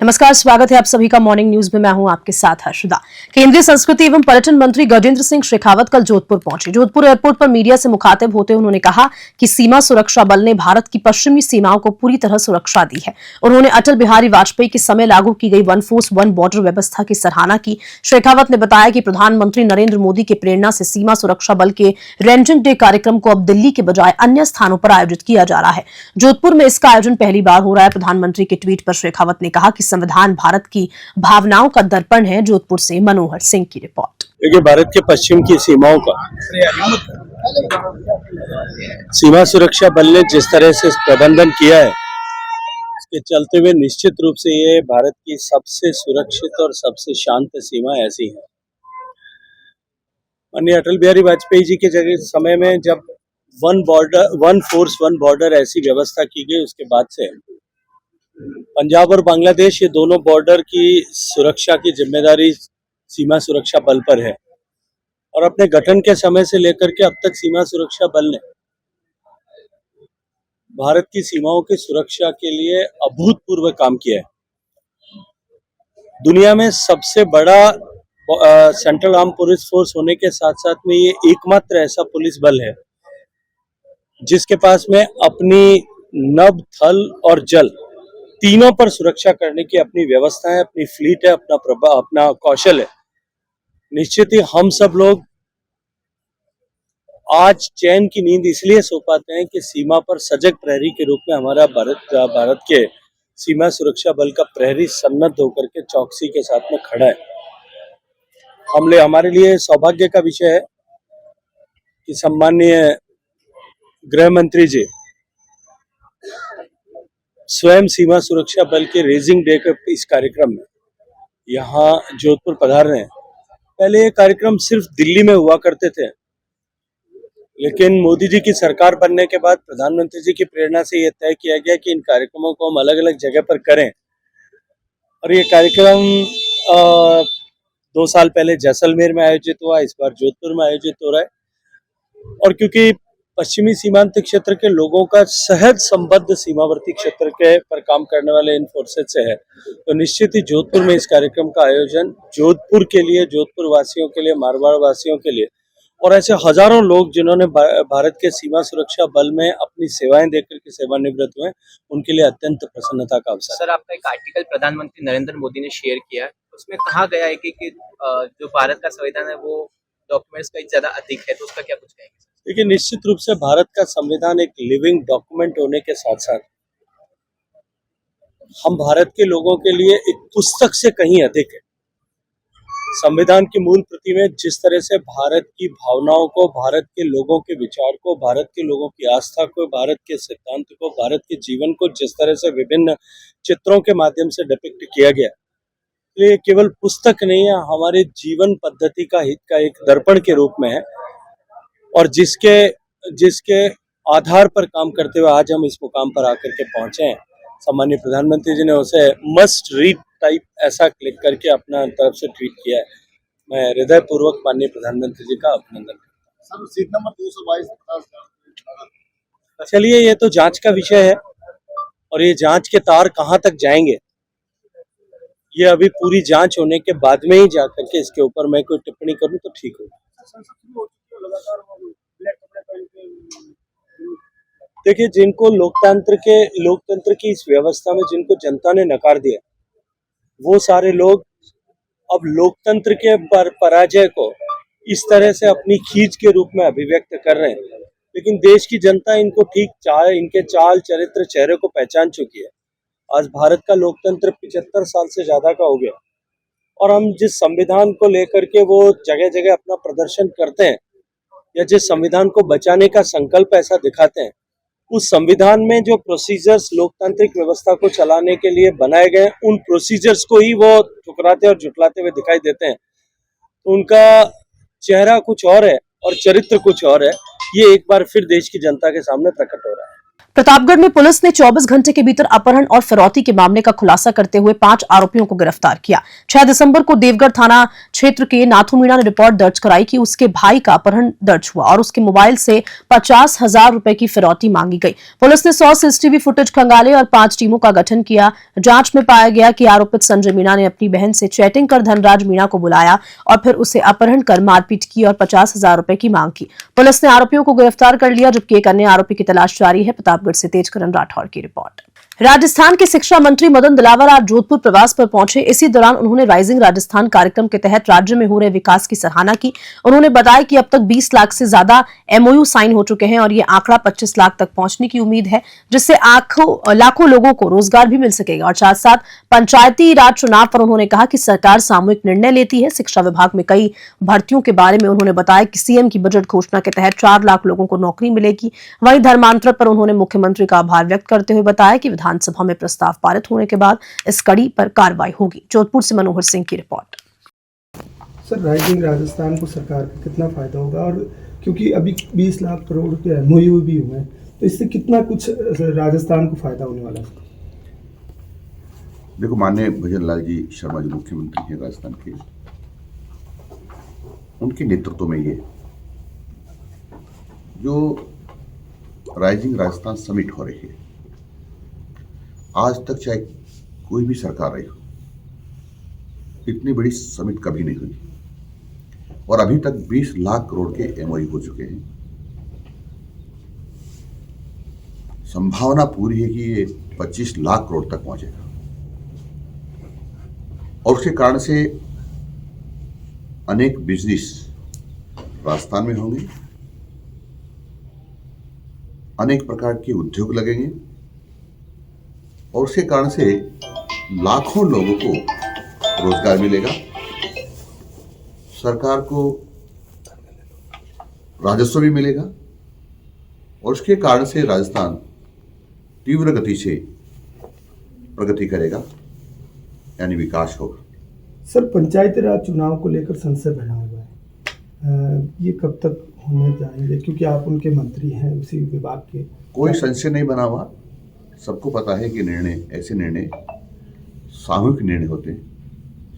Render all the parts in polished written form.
नमस्कार, स्वागत है आप सभी का मॉर्निंग न्यूज में। मैं हूं आपके साथ हर्षदा। केंद्रीय संस्कृति एवं पर्यटन मंत्री गजेंद्र सिंह शेखावत कल जोधपुर पहुंचे। जोधपुर एयरपोर्ट पर मीडिया से मुखातिब होते हुए उन्होंने कहा कि सीमा सुरक्षा बल ने भारत की पश्चिमी सीमाओं को पूरी तरह सुरक्षा दी है। उन्होंने अटल बिहारी वाजपेयी के समय लागू की गई वन फोर्स वन बॉर्डर व्यवस्था की सराहना की। शेखावत ने बताया कि प्रधानमंत्री नरेंद्र मोदी की प्रेरणा से सीमा सुरक्षा बल के रेंजिंग डे कार्यक्रम को अब दिल्ली के बजाय अन्य स्थानों पर आयोजित किया जा रहा है। जोधपुर में इसका आयोजन पहली बार हो रहा है। प्रधानमंत्री के ट्वीट पर शेखावत ने कहा कि संविधान भारत की भावनाओं का दर्पण है। जोधपुर से मनोहर सिंह की रिपोर्ट। देखिए, भारत के पश्चिम की सीमाओं का सीमा सुरक्षा बल ने जिस तरह से प्रबंधन किया है, इसके चलते हुए निश्चित रूप से ये भारत की सबसे सुरक्षित और सबसे शांत सीमा ऐसी है। माननीय अटल बिहारी वाजपेयी जी के जगह समय में जब वन फोर्स वन बॉर्डर ऐसी व्यवस्था की गई, उसके बाद से पंजाब और बांग्लादेश ये दोनों बॉर्डर की सुरक्षा की जिम्मेदारी सीमा सुरक्षा बल पर है। और अपने गठन के समय से लेकर के अब तक सीमा सुरक्षा बल ने भारत की सीमाओं की सुरक्षा के लिए अभूतपूर्व काम किया है। दुनिया में सबसे बड़ा सेंट्रल आर्म पुलिस फोर्स होने के साथ साथ में ये एकमात्र ऐसा पुलिस बल है जिसके पास में अपनी नभ, थल और जल तीनों पर सुरक्षा करने की अपनी व्यवस्था है, अपनी फ्लीट है, अपना कौशल है। निश्चित ही हम सब लोग आज चैन की नींद इसलिए सो पाते हैं कि सीमा पर सजग प्रहरी के रूप में हमारा भारत के सीमा सुरक्षा बल का प्रहरी सन्नद्ध होकर के चौकसी के साथ में खड़ा है। हमारे लिए सौभाग्य का विषय है कि सम्माननीय गृह मंत्री जी स्वयं सीमा सुरक्षा बल के रेजिंग डे के इस कार्यक्रम में यहाँ जोधपुर पधार रहे हैं। पहले ये कार्यक्रम सिर्फ दिल्ली में हुआ करते थे, लेकिन मोदी जी की सरकार बनने के बाद प्रधानमंत्री जी की प्रेरणा से यह तय किया गया कि इन कार्यक्रमों को हम अलग अलग जगह पर करें। और ये कार्यक्रम 2 साल पहले जैसलमेर में आयोजित हुआ, इस बार जोधपुर में आयोजित हो रहा है। और क्योंकि पश्चिमी सीमांत क्षेत्र के लोगों का सहज संबद्ध सीमावर्ती क्षेत्र के पर काम करने वाले इन फोर्सेज से है, तो निश्चित ही जोधपुर में इस कार्यक्रम का आयोजन जोधपुर के लिए, जोधपुर वासियों के लिए, मारवाड़ वासियों के लिए और ऐसे हजारों लोग जिन्होंने भारत के सीमा सुरक्षा बल में अपनी सेवाएं देकर के सेवानिवृत्त हुए, उनके लिए अत्यंत प्रसन्नता का अवसर। सर, आपका एक आर्टिकल प्रधानमंत्री नरेंद्र मोदी ने शेयर किया है, उसमें कहा गया है कि जो भारत का संविधान है वो डॉक्यूमेंट्स का ज्यादा अधिक है, तो उसका क्या कुछ कहेंगे? देखिए, निश्चित रूप से भारत का संविधान एक लिविंग डॉक्यूमेंट होने के साथ साथ हम भारत के लोगों के लिए एक पुस्तक से कहीं अधिक है। संविधान की मूल प्रति में जिस तरह से भारत की भावनाओं को, भारत के लोगों के विचार को, भारत के लोगों की आस्था को, भारत के सिद्धांत को, भारत के जीवन को जिस तरह से विभिन्न चित्रों के माध्यम से डिपिक्ट किया गया, ये केवल पुस्तक नहीं है, हमारे जीवन पद्धति का हित का एक दर्पण के रूप में है। और जिसके आधार पर काम करते हुए आज हम इस मुकाम पर आकर के पहुंचे हैं। सम्माननीय प्रधानमंत्री जी ने उसे मस्ट रीड टाइप ऐसा क्लिक करके अपना तरफ से ट्वीट किया है। मैं हृदय पूर्वक माननीय प्रधानमंत्री जी का अभिनंदन करता हूँ। Seat number 222। चलिए, ये तो जांच का विषय है और ये जांच के तार कहाँ तक जाएंगे, ये अभी पूरी जांच होने के बाद में ही जाकर के इसके ऊपर मैं कोई टिप्पणी करूँ तो ठीक होगा। देखिए, जिनको लोकतंत्र की इस व्यवस्था में जिनको जनता ने नकार दिया, वो सारे लोग अब लोकतंत्र के पराजय को इस तरह से अपनी खींच के रूप में अभिव्यक्त कर रहे हैं। लेकिन देश की जनता इनको इनके चाल चरित्र चेहरे को पहचान चुकी है। आज भारत का लोकतंत्र 75 साल से ज्यादा का हो गया और हम जिस संविधान को लेकर के वो जगह जगह अपना प्रदर्शन करते हैं या जिस संविधान को बचाने का संकल्प ऐसा दिखाते हैं, उस संविधान में जो प्रोसीजर्स लोकतांत्रिक व्यवस्था को चलाने के लिए बनाए गए, उन प्रोसीजर्स को ही वो ठुकराते और झुटलाते हुए दिखाई देते हैं। तो उनका चेहरा कुछ और है और चरित्र कुछ और है। ये एक बार फिर देश की जनता के सामने प्रकट हो रहा है। प्रतापगढ़ में पुलिस ने 24 घंटे के भीतर अपहरण और फिरौती के मामले का खुलासा करते हुए 5 आरोपियों को गिरफ्तार किया। 6 दिसंबर को देवगढ़ थाना क्षेत्र के नाथू मीणा ने रिपोर्ट दर्ज कराई कि उसके भाई का अपहरण दर्ज हुआ और उसके मोबाइल से 50,000 रुपए की फिरौती मांगी गई। पुलिस ने 100 सीसीटीवी फुटेज खंगाले और 5 टीमों का गठन किया। जांच में पाया गया कि आरोपित संजय मीणा ने अपनी बहन से चैटिंग कर धनराज मीणा को बुलाया और फिर उसे अपहरण कर मारपीट की और 50,000 रुपए की मांग की। पुलिस ने आरोपियों को गिरफ्तार कर लिया, जबकि एक अन्य आरोपी की तलाश जारी है। प्रतापगढ़ से तेजकरण राठौर की रिपोर्ट। राजस्थान के शिक्षा मंत्री मदन दिलावर आज जोधपुर प्रवास पर पहुंचे। इसी दौरान उन्होंने राइजिंग राजस्थान कार्यक्रम के तहत राज्य में हो रहे विकास की सराहना की। उन्होंने बताया कि अब तक 20 लाख से ज्यादा एमओयू साइन हो चुके हैं और ये आंकड़ा 25 लाख तक पहुंचने की उम्मीद है, जिससे लाखों लोगों को रोजगार भी मिल सकेगा। और साथ साथ पंचायती राज चुनाव पर उन्होंने कहा कि सरकार सामूहिक निर्णय लेती है। शिक्षा विभाग में कई भर्तियों के बारे में उन्होंने बताया कि सीएम की बजट घोषणा के तहत 4 लाख लोगों को नौकरी मिलेगी। वहीं धर्मांतरण पर उन्होंने मुख्यमंत्री का आभार व्यक्त करते हुए बताया कि विधानसभा में प्रस्ताव पारित होने के बाद इस कड़ी पर कार्रवाई होगी। जोधपुर से मनोहर सिंह की रिपोर्ट। सर, राइजिंग राजस्थान को सरकार का कितना फायदा होगा, और क्योंकि अभी 20 लाख करोड़ रुपए एमओयू भी हुए हैं, तो इससे कितना कुछ राजस्थान को फायदा होने वाला है? देखो, माननीय भजन लाल जी शर्मा जो मुख्यमंत्री हैं राजस्थान के, उनके नेतृत्व में ये जो राइजिंग राजस्थान समिट हो रही है, आज तक चाहे कोई भी सरकार रही हो, इतनी बड़ी समिट कभी नहीं हुई और अभी तक 20 लाख करोड़ के एमओयू हो चुके हैं। संभावना पूरी है कि ये 25 लाख करोड़ तक पहुंचेगा और उसके कारण से अनेक बिजनेस राजस्थान में होंगे, अनेक प्रकार के उद्योग लगेंगे और उसके कारण से लाखों लोगों को रोजगार मिलेगा, सरकार को राजस्व भी मिलेगा और उसके कारण से राजस्थान तीव्र गति से प्रगति करेगा, यानी विकास होगा। सर, पंचायती राज चुनाव को लेकर संशय बना हुआ है, ये कब तक होने जाएंगे, क्योंकि आप उनके मंत्री हैं उसी विभाग के? कोई संशय नहीं बना हुआ, सबको पता है कि ऐसे निर्णय सामूहिक निर्णय होते हैं।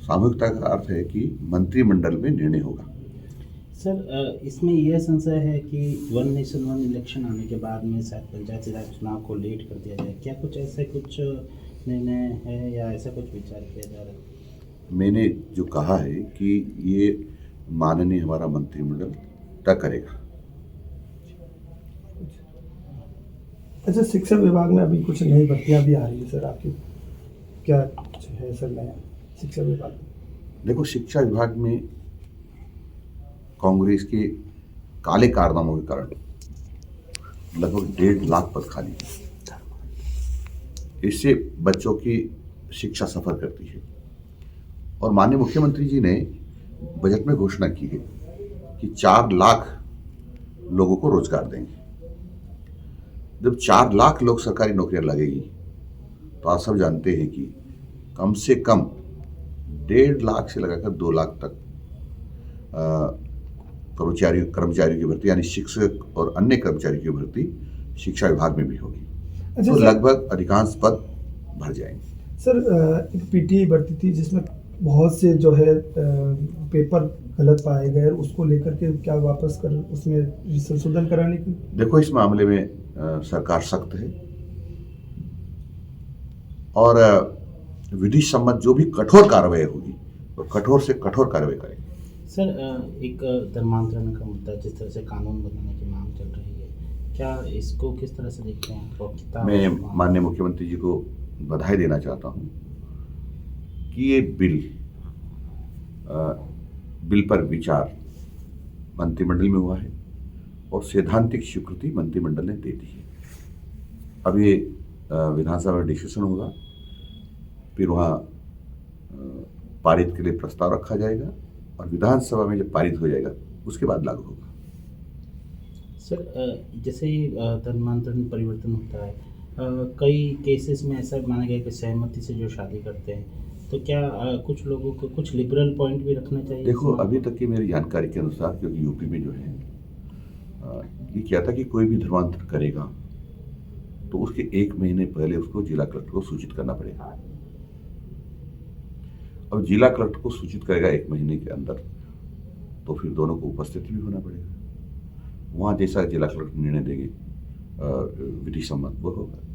सामूहिकता का अर्थ है कि मंत्रिमंडल में निर्णय होगा। सर, इसमें यह संशय है कि 1 नेशन 1 इलेक्शन आने के बाद में शायद पंचायती राज चुनाव को लेट कर दिया जाए, क्या कुछ ऐसे कुछ निर्णय है या ऐसा कुछ विचार किया जा रहा है? मैंने जो कहा है कि ये माननीय हमारा मंत्रिमंडल तय करेगा। अच्छा, शिक्षा विभाग में अभी कुछ नई भर्तियां भी आ रही है सर, आपकी क्या कुछ है सर नया शिक्षा विभाग में? देखो, शिक्षा विभाग में कांग्रेस के काले कारनामों के कारण लगभग 1.5 लाख पद खाली है। इससे बच्चों की शिक्षा सफर करती है और माननीय मुख्यमंत्री जी ने बजट में घोषणा की है कि 4 लाख लोगों को रोजगार देंगे। जब 4 लाख लोग सरकारी नौकरियां लगेगी तो आप सब जानते हैं कि कम से कम 1.5 लाख से लगाकर 2 लाख तक कर्मचारियों की भर्ती, यानी शिक्षक और अन्य कर्मचारियों की भर्ती शिक्षा विभाग में भी होगी। अच्छा, तो सर, लगभग अधिकांश पद भर जाएंगे। सर, एक पीटीआई भर्ती थी जिसमें बहुत से जो है पेपर गलत पाए गए, उसको लेकर के क्या वापस कर उसमें संशोधन कराने की? देखो, इस मामले में सरकार सख्त है और विधि सम्मत जो भी कठोर कार्रवाई होगी तो कठोर से कठोर कार्रवाई करेंगे। सर, एक धर्मांतरण का मुद्दा, जिस तरह से कानून बनाने की मांग चल रही है, क्या इसको किस तरह से देखते हैं? मैं माननीय मुख्यमंत्री जी को बधाई देना चाहता हूं कि ये बिल पर विचार मंत्रिमंडल में हुआ है और सैद्धांतिक स्वीकृति मंत्रिमंडल ने दे दी है। अब ये विधानसभा में डिस्कशन होगा, फिर वहाँ पारित के लिए प्रस्ताव रखा जाएगा और विधानसभा में जब पारित हो जाएगा उसके बाद लागू होगा। सर, जैसे ही धर्मांतरण परिवर्तन होता है, कई केसेस में ऐसा माना गया कि सहमति से जो शादी करते हैं, तो क्या कुछ लोगों को कुछ लिबरल पॉइंट भी रखना चाहिए? देखो, अभी तक की मेरी जानकारी के अनुसार, क्योंकि यूपी में जो है ये क्या था कि कोई भी धर्मांतरण करेगा तो उसके 1 महीने पहले उसको जिला कलेक्टर को सूचित करना पड़ेगा। अब जिला कलेक्टर को सूचित करेगा 1 महीने के अंदर, तो फिर दोनों को उपस्थित भी होना पड़ेगा। वहां जैसा जिला कलेक्टर निर्णय देंगे विधि सम्मत वो होगा।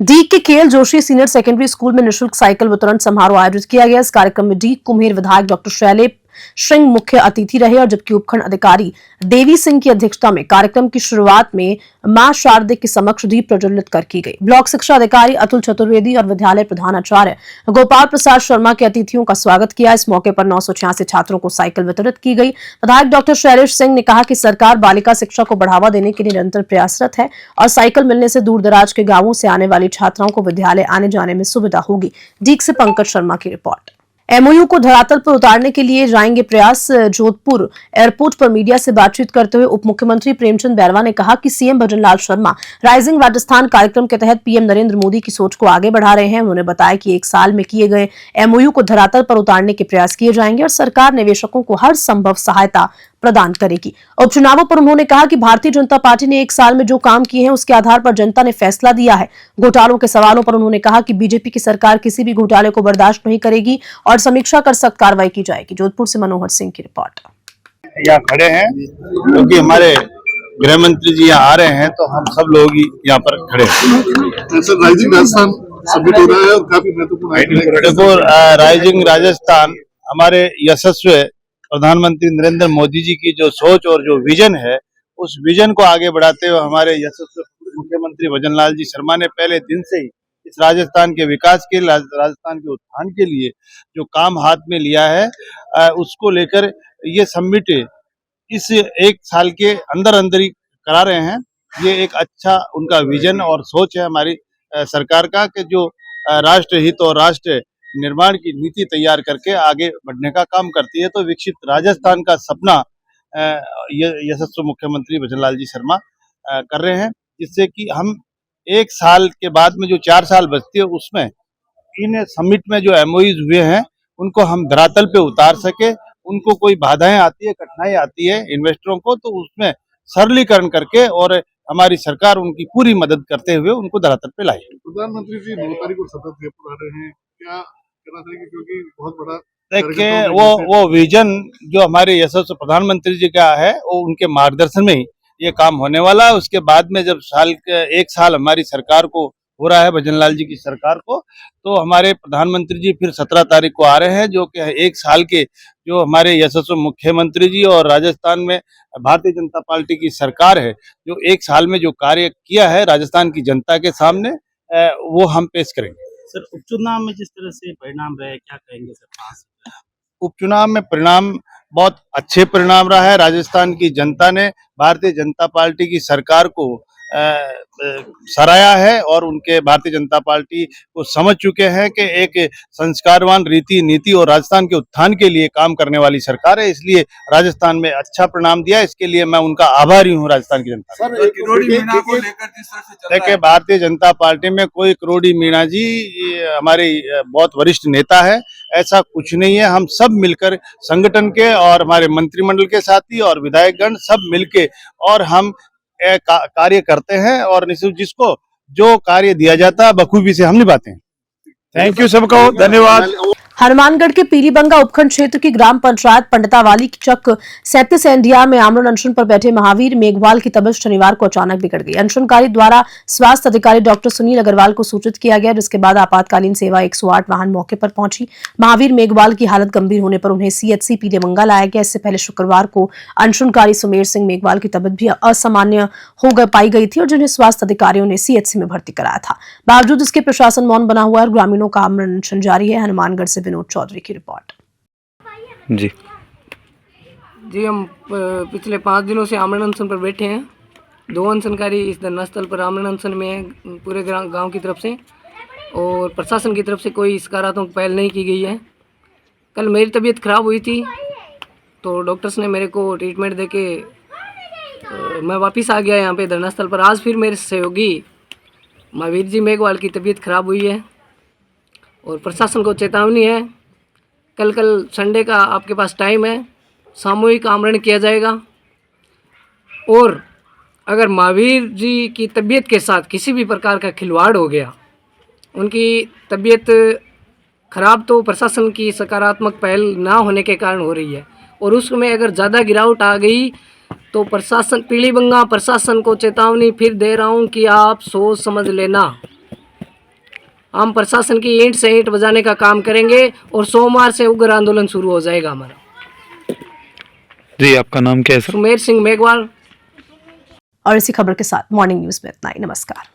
डीग के KL Joshi senior secondary school में निशुल्क साइकिल वितरण समारोह आयोजित किया गया। इस कार्यक्रम में डीग कुम्हेर विधायक डॉक्टर शैलेश सिंह मुख्य अतिथि रहे और जबकि उपखंड अधिकारी देवी सिंह की अध्यक्षता में कार्यक्रम की शुरुआत में मां शारदे के समक्ष दीप प्रज्वलित कर की गई। ब्लॉक शिक्षा अधिकारी अतुल चतुर्वेदी और विद्यालय प्रधानाचार्य गोपाल प्रसाद शर्मा के अतिथियों का स्वागत किया। इस मौके पर 986 छात्रों को साइकिल वितरित की गई। विधायक डॉक्टर शैलेश सिंह ने कहा कि सरकार बालिका शिक्षा को बढ़ावा देने के लिए निरंतर प्रयासरत है और साइकिल मिलने से दूर दराज के गांवों से आने वाली छात्राओं को विद्यालय आने जाने में सुविधा होगी। डीग से पंकज शर्मा की रिपोर्ट। एमओयू को धरातल पर उतारने के लिए जाएंगे प्रयास। जोधपुर एयरपोर्ट पर मीडिया से बातचीत करते हुए उप मुख्यमंत्री प्रेमचंद बैरवा ने कहा कि सीएम भजनलाल शर्मा राइजिंग राजस्थान कार्यक्रम के तहत पीएम नरेंद्र मोदी की सोच को आगे बढ़ा रहे हैं। उन्होंने बताया कि 1 साल में किए गए एमओयू को धरातल पर उतारने के प्रयास किए जाएंगे और सरकार निवेशकों को हर संभव सहायता प्रदान करेगी। उपचुनावों पर उन्होंने कहा कि भारतीय जनता पार्टी ने 1 साल में जो काम किए हैं उसके आधार पर जनता ने फैसला दिया है। घोटालों के सवालों पर उन्होंने कहा कि बीजेपी की सरकार किसी भी घोटाले को बर्दाश्त नहीं करेगी और समीक्षा कर सख्त कार्रवाई की जाएगी। जोधपुर से मनोहर सिंह की रिपोर्ट। यहाँ खड़े हैं क्योंकि हमारे गृह मंत्री जी यहाँ आ रहे हैं, तो हम सब लोग ही यहाँ पर खड़े हैं। सर, राइजिंग राजस्थान सबमिट हो रहा है और काफी महत्वपूर्ण है। देखो, राइजिंग राजस्थान हमारे यशस्वी प्रधानमंत्री नरेंद्र मोदी जी की जो सोच और जो विजन है, उस विजन को आगे बढ़ाते हुए हमारे यशस्वी मुख्यमंत्री भजनलाल जी शर्मा ने पहले दिन से ही इस राजस्थान के विकास के, राजस्थान के उत्थान के लिए जो काम हाथ में लिया है, उसको लेकर ये समिट इस 1 साल के अंदर अंदर ही करा रहे हैं। ये एक अच्छा उनका विजन और सोच है हमारी सरकार का, कि जो राष्ट्र हित और राष्ट्र निर्माण की नीति तैयार करके आगे बढ़ने का काम करती है। तो विकसित राजस्थान का सपना यशस्वी मुख्यमंत्री भजनलाल जी शर्मा कर रहे हैं, जिससे कि हम 1 साल के बाद में जो 4 साल बचती है, उसमें इन समिट में जो एमओयूज हुए हैं उनको हम धरातल पे उतार सके। उनको कोई बाधाएं आती है, कठिनाई आती है इन्वेस्टरों को, तो उसमें सरलीकरण करके और हमारी सरकार उनकी पूरी मदद करते हुए उनको धरातल पे लाए। प्रधानमंत्री जी 9 तारीख को शपथ जयपुर आ रहे हैं, क्या कहना चाहिए, क्योंकि बहुत बड़ा देखिए वो विजन जो हमारे यशस्वी प्रधानमंत्री जी का है, वो उनके मार्गदर्शन में ही ये काम होने वाला है। उसके बाद में जब 1 साल हमारी सरकार को हो रहा है, भजनलाल जी की सरकार को, तो हमारे प्रधानमंत्री जी फिर 17 तारीख को आ रहे हैं, जो कि 1 साल के जो हमारे यशस्वी मुख्यमंत्री जी और राजस्थान में भारतीय जनता पार्टी की सरकार है, जो 1 साल में जो कार्य किया है राजस्थान की जनता के सामने, वो हम पेश करेंगे। सर, उपचुनाव में जिस तरह से परिणाम रहे, क्या कहेंगे सर? उपचुनाव में परिणाम बहुत अच्छे परिणाम रहा है। राजस्थान की जनता ने भारतीय जनता पार्टी की सरकार को सराहा है और उनके भारतीय जनता पार्टी को समझ चुके हैं कि एक संस्कारवान रीति नीति और राजस्थान के उत्थान के लिए काम करने वाली सरकार है। इसलिए राजस्थान में अच्छा परिणाम दिया, इसके लिए मैं उनका आभारी हूँ राजस्थान की जनता। देखिए, भारतीय जनता पार्टी में कोई करोड़ी मीणा जी हमारे बहुत वरिष्ठ नेता है, ऐसा कुछ नहीं है। हम सब मिलकर संगठन के और हमारे मंत्रिमंडल के साथी और विधायकगण सब मिलके और हम कार्य करते हैं और जिसको जो कार्य दिया जाता है बखूबी से हम निभाते हैं। थैंक यू सबको, धन्यवाद। हनुमानगढ़ के पीलीबंगा उपखंड क्षेत्र की ग्राम पंचायत पंडितावाली की चक 37 एनडीआर में आमरण अनशन पर बैठे महावीर मेघवाल की तबीयत शनिवार को अचानक बिगड़ गई। अनशनकारी द्वारा स्वास्थ्य अधिकारी डॉक्टर सुनील अग्रवाल को सूचित किया गया, जिसके बाद आपातकालीन सेवा 108 वाहन मौके पर पहुंची। महावीर मेघवाल की हालत गंभीर होने पर उन्हें सीएचसी पीलीबंगा लाया गया। इससे पहले शुक्रवार को अनशनकारी सुमेर सिंह मेघवाल की तबीयत भी असामान्य हो पाई गई थी और जिन्हें स्वास्थ्य अधिकारियों ने सीएचसी में भर्ती कराया था। बावजूद इसके प्रशासन मौन बना हुआ है और ग्रामीणों का आमरण अनशन जारी है। हनुमानगढ़ से विनोद चौधरी की रिपोर्ट। जी, हम पिछले 5 दिनों से आमरण अनशन पर बैठे हैं। 2 अनशनकारी इस धरना स्थल पर आमरण अनशन में है पूरे गांव की तरफ से, और प्रशासन की तरफ से कोई सकारात्मक पहल नहीं की गई है। कल मेरी तबीयत खराब हुई थी तो डॉक्टर्स ने मेरे को ट्रीटमेंट देके मैं वापस आ गया यहाँ पे धरना स्थल पर। आज फिर मेरे सहयोगी महावीर जी मेघवाल की तबीयत खराब हुई है और प्रशासन को चेतावनी है, कल संडे का आपके पास टाइम है, सामूहिक आमरण किया जाएगा और अगर महावीर जी की तबीयत के साथ किसी भी प्रकार का खिलवाड़ हो गया, उनकी तबीयत खराब तो प्रशासन की सकारात्मक पहल ना होने के कारण हो रही है, और उसमें अगर ज़्यादा गिरावट आ गई तो प्रशासन, पीलीबंगा प्रशासन को चेतावनी फिर दे रहा हूँ कि आप सोच समझ लेना। हम प्रशासन की ईंट से ईंट बजाने का काम करेंगे और सोमवार से उग्र आंदोलन शुरू हो जाएगा हमारा। जी, आपका नाम क्या है सर? सुमेर सिंह मेघवाल। और इसी खबर के साथ मॉर्निंग न्यूज में इतना ही। नमस्कार।